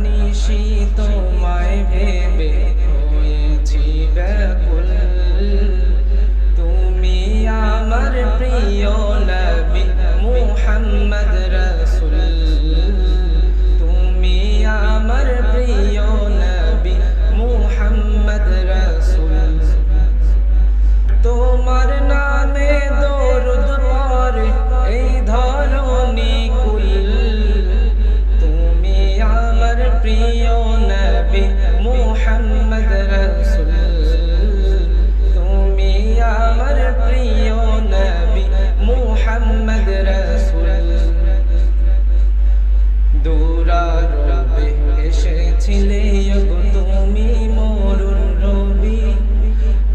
নিশি তোমায় ভেবে হয়েছি ব্যাকুল। তুমি আমার প্রিয় নবী মুহাম্মদ রাসূল। তুমি আমার প্রিয় নবী মুহাম্মদ রাসূল। তোমার নামে দরুদ পড়ে এই ধরণী কুল। তুমি আমার প্রিয় নবী মুহাম্মদ রাসূল। তুমি আমার প্রিয় নবী মুহাম্মদ রাসূল। দুরারবে এসেছিলে গো তুমি মরুর রবি।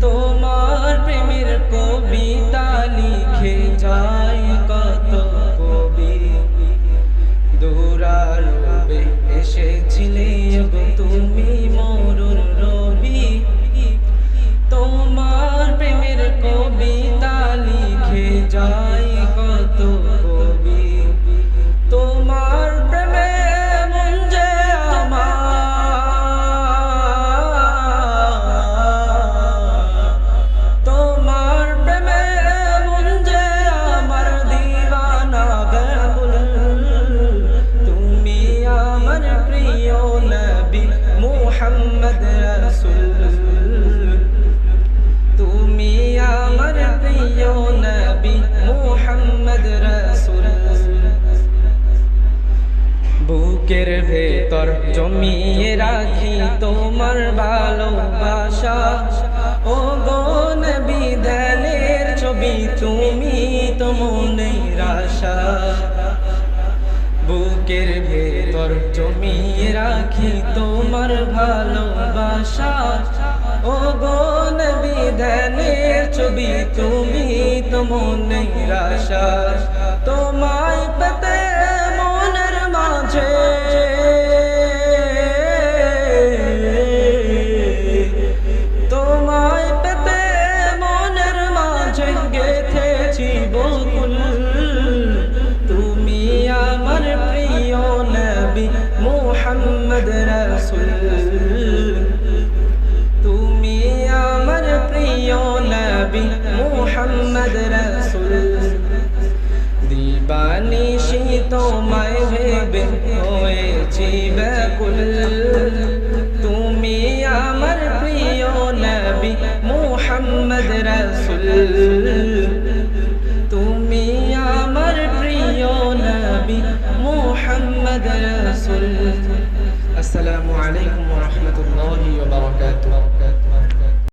তোমার প্রেমের কবিতা লিখে যায় কত কবি। দুরারবে এসেছিলে গো তুমি মরুর রবি। তোমার প্রেমের কবিতা লিখে যায় কত কবি। তোমার প্রেমে মন যে তোমার প্রেমে মন যে আমার দিওয়ানা গাবুল। তুমি আমার প্রিয় নবী মুহাম্মদ রাসূল। তুমি আমার প্রিয় নবী মুহাম্মদ রাসূল। বুকের ভেতর জমিয়ে রাখি তোমার ভালোবাসা। ও গো নবী ধ্যানের ছবি তুমি তো মনের আশা। বুকের ভেতর জমিয়ে রাখি তোমার ভালোবাসা। ও গো নবী ধ্যানের ছবি তুমি তো মনের আশা। তোমায় পেতে মনের মাঝে তোমায় পেতে মনের মাঝে গেথেছি বকুল। তুমি আমার প্রিয় নবী মুহাম্মদ রাসূল। তুমি আমার প্রিয় নবী মুহাম্মদ রাসূল। দিবানিশি তোমায় ভেবে হয়েছি ব্যাকুল। তুমি আমার প্রিয় নবী মুহাম্মদ রাসূল। তুমি আমার প্রিয় নবী মুহাম্মদ রাসূল। আসসালামু আলাইকুম ওয়া রাহমাতুল্লাহি ওয়া বারাকাতুহু।